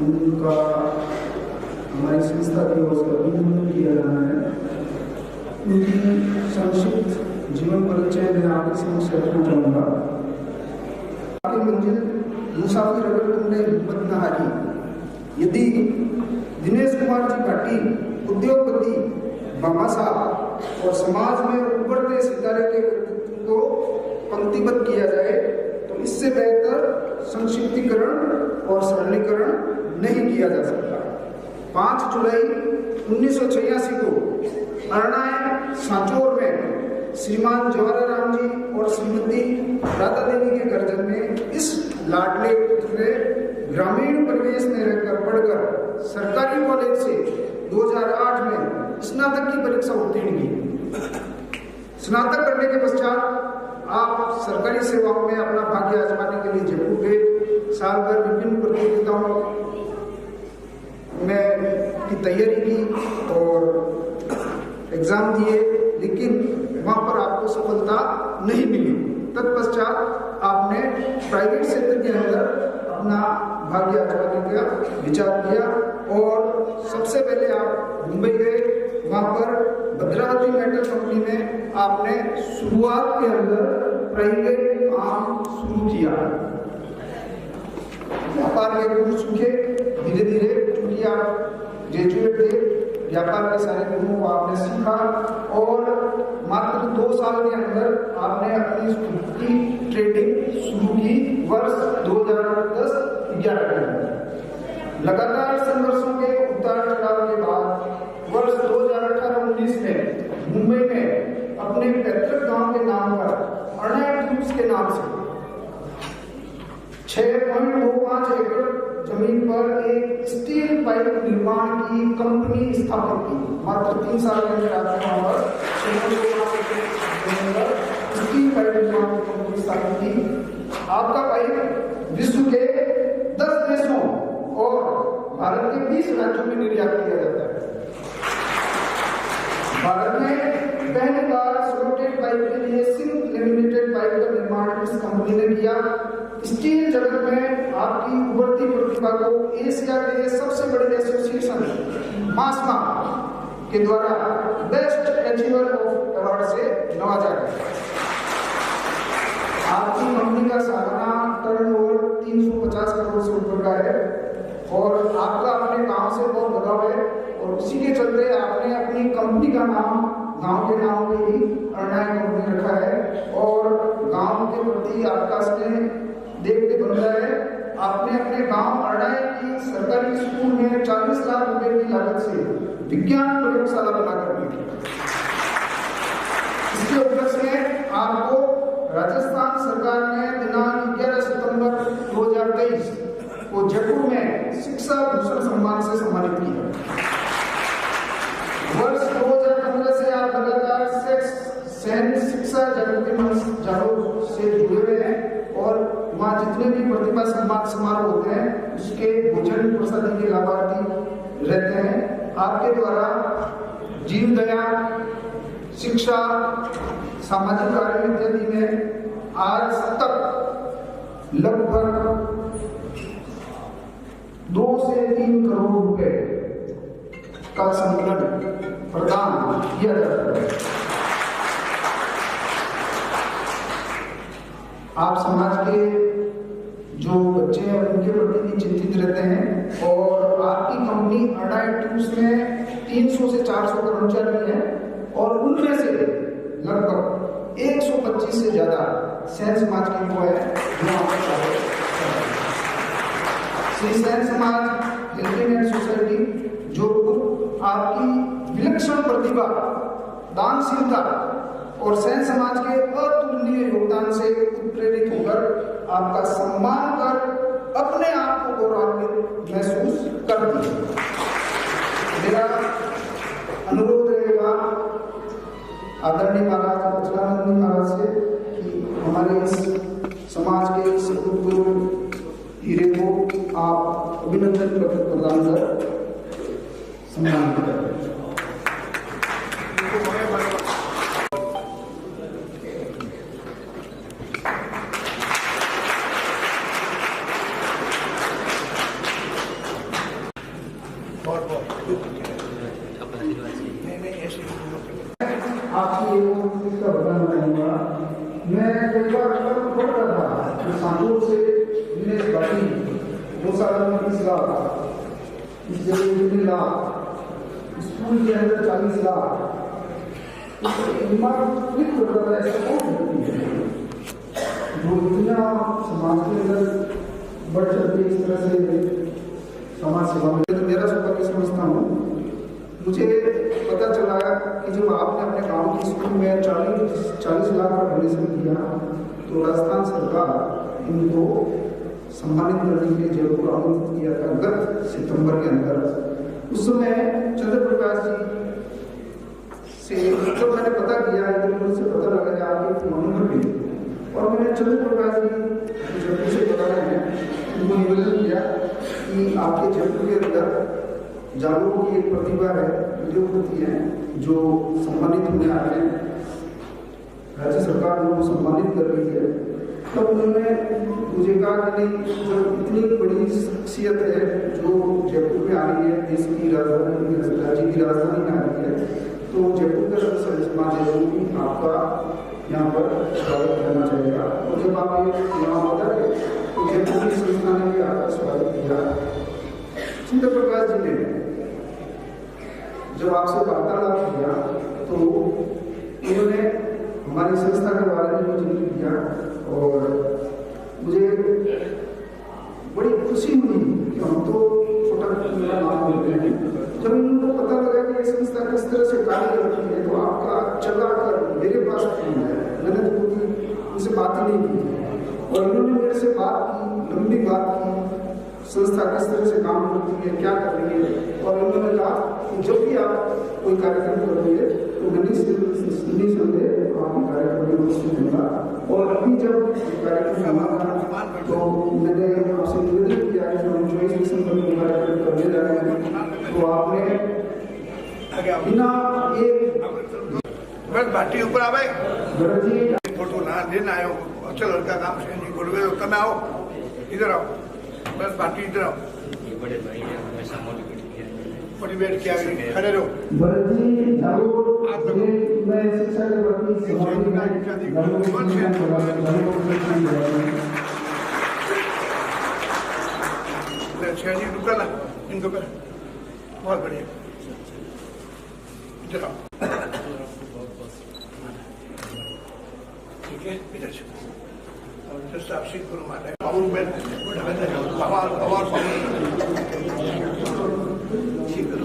उनका हमारी संस्था की ओर से अभिनंदन किया जाना है। उनकी संक्षिप्त जीवन परिचय मैं आपके समक्ष रखना चाहूँगा। आगे मंजिल मुसाफिर अगर तुमने हिम्मत न हारी, यदि दिनेश कुमार जी भाटी उद्योगपति, बाबा साहब और समाज में उभरते सितारे के व्यक्तित्व को पंक्तिबद्ध किया जाए तो इससे बेहतर संक्षिप्तीकरण और सरलीकरण नहीं किया जा सकता। 5 जुलाई 1986 को अरणाय सांचौर में श्रीमान जवाहर राम जी और श्रीमती राधा देवी के गर्जन में इस लाडले पुत्र ने ग्रामीण परिवेश में रहकर पढ़कर सरकारी कॉलेज से 2008 में स्नातक की परीक्षा उत्तीर्ण की। स्नातक करने के पश्चात आप सरकारी सेवाओं में अपना भाग्य आजमाने के लिए जयपुर गए। साल भर विभिन्न प्रतियोगिताओं में की तैयारी की और एग्जाम दिए, लेकिन वहां पर आपको सफलता नहीं मिली। तत्पश्चात आपने प्राइवेट क्षेत्र के अंदर अपना भाग्य आजमाने का विचार किया और सबसे पहले आप मुंबई गए। वहां पर भद्रावती मेटल कंपनी में आपने शुरुआत के अंदर प्राइवेट काम शुरू किया। व्यापार के गुण सीखे धीरे धीरे, क्योंकि आप ग्रेजुएट थे, व्यापार के सारे गुणों को आपने सीखा और मात्र 2 साल के अंदर आपने अपनी खुद की ट्रेडिंग शुरू की। वर्ष 2010-11 में लगातार संघर्षों के उतार चढ़ाव के बाद वर्ष 2018-19 में मुंबई में अपने पैतृक गांव के नाम पर अरणाय ट्यूब्स के नाम से 6.25 एकड़ जमीन पर एक स्टील पाइप निर्माण की कंपनी स्थापित की। मात्र 3 साल के अंदर आपने वहां पर 6.25 एकड़ स्टील पाइप निर्माण की कंपनी स्थापित की। आपका पाइप विश्व के 10 देशों और भारत के 20 राज्यों में निर्यात किया जाता है। भारत में पहली बार सॉलिड पाइप के लिए सिंक लेमिनेटेड पाइप का निर्माण इस कंपनी ने किया। स्टील जगत में आपकी उभरती प्रतिभा को एशिया के सबसे बड़े एसोसिएशन मास्मा के द्वारा बेस्ट अचीवर ऑफ अवार्ड से नवाजा गया। आपकी कंपनी का सालाना टर्नओवर 350 करोड़ से ऊपर का है और आपका अपने गांव से बहुत लगाव है और उसी के चलते आपने अपनी कंपनी का नाम गांव के नाम पे ही अरणाय कंपनी रखा है और गांव के प्रति आपका स्नेह देखते बनता है। आपने अपने गांव अरणाय की सरकारी स्कूल में 40 लाख रुपए की लागत से विज्ञान प्रयोगशाला बनाकर दी। इसके उपलक्ष्य में आपको राजस्थान सरकार ने दिनांक 11 सितंबर 2023 को जयपुर में शिक्षा भूषण सम्मान से सम्मानित किया। वर्ष 2015 से आप लगातार सैन्य शिक्षा जागृति मंच जागरूक से जुड़े हुए हैं और वहाँ जितने भी प्रतिभा सम्मान समारोह होते हैं उसके भोजन प्रसादी के लाभार्थी रहते हैं। आपके द्वारा जीव दया, शिक्षा, सामाजिक कार्य इत्यादि में आज तक लगभग 2 से 3 करोड़ रुपए का संकलन प्रदान किया जाता है। आप समाज के जो बच्चे हैं उनके प्रति भी चिंतित रहते हैं और आपकी कंपनी अरणाय ट्यूब्स में 300 से 400 कर्मचारी हैं और उनमें से लगभग 125 से ज्यादा सैन समाज के युवा है जो आपका श्री सैन समाज हेल्पिंग एंड सोसाइटी जो आपकी विलक्षण प्रतिभा, दानशीलता और सैन समाज के अतुलनीय योगदान से उत्प्रेरित होकर आपका सम्मान कर अपने आप को गौरवान्वित महसूस करती है। मेरा अनुरोध रहेगा आदरणीय महाराज बचलानंद महाराज से कि हमारे इस समाज के सपूतपूर्व हीरे को आप अभिनंदन पत्र प्रदान कर सम्मानित करें। बहुत नहीं ऐसे आपकी एक का बताना चाहूँगा। मैं कई बार पढ़ रहा था कि सांगोर से दिनेश भाटी 2 साल में 30 लाख, इस जगह 3 लाख, स्कूल के अंदर 40 लाख, दिमाग क्लिक कर रहा था। ऐसा कौन व्यक्ति है जो इतना समाज के अंदर बढ़ चढ़ के इस तरह से समाज सेवा में? तो मेरा सौभाग्य समझता हूँ। मुझे पता चला कि जब आपने अपने गांव की स्कूल में 40 लाख का डोनेशन किया तो राजस्थान सरकार इनको सम्मानित करने के लिए जयपुर आमंत्रित किया था गत सितंबर के अंदर। उस समय चंद्र प्रकाश जी से जब मैंने पता किया से पता लगा कि आपके फोन नंबर भी, और मैंने चंद्र प्रकाश जी जयपुर से बताया है, उनको निवेदन किया कि आपके जयपुर के अंदर जागरूक की एक प्रतिभा है, उद्योगपति है, जो सम्मानित होने आ रहे हैं। राज्य सरकार उनको सम्मानित कर रही है। तब उन्होंने मुझे कहा कि नहीं, जब इतनी बड़ी शख्सियत है जो जयपुर में आ रही है, देश की राजधानी, राज्य की राजधानी में आ रही है, तो जयपुर का समाज जरूरी आपका यहाँ पर स्वागत करना चाहेगा। और जब आप ये यहाँ बताए तो जयपुर की संस्था ने भी आपका स्वागत किया। चंद्र प्रकाश जी ने जब आपसे वार्तालाप किया तो उन्होंने हमारी संस्था के बारे में भी जिक्र किया और मुझे बड़ी खुशी हुई कि हम तो छोटा मेरा नाम बोलते हैं। जब इनको पता लगा कि ये संस्था किस तरह से कार्य करती है तो आपका चला कर मेरे पास फोन है। मैंने तो उनसे बात ही नहीं की और इन्होंने मेरे से बात की, लंबी बात की, संस्था किस तरह से काम करती है, क्या कर रही है। और उन्होंने कहा कि जब भी आप कोई कार्यक्रम करोगे तो निसंदेह आपके कार्यक्रम में उपस्थित होगा। और अभी जब कार्यक्रम हुआ तो मैंने आपसे निवेदन किया कि हम 24 दिसंबर को कार्यक्रम करने जा रहे हैं, तो आपने बिना एक भाटी ऊपर आवे भरत जी फोटो ना लेना आयो, अच्छा लड़का नाम से नहीं बोल रहे हो, તમે आओ इधर आओ, बस भाटी इधर आओ। ये बड़े भाई हैं, हमेशा मोटिवेट किया, खड़े रहो। भरत जी जरूर मैं शिक्षा के प्रति जी रुका ना, इनको कर बहुत बढ़िया। इधर आओ, ठीक है, इधर से साक्षित करो माता बाबू में पवार ठीक करो।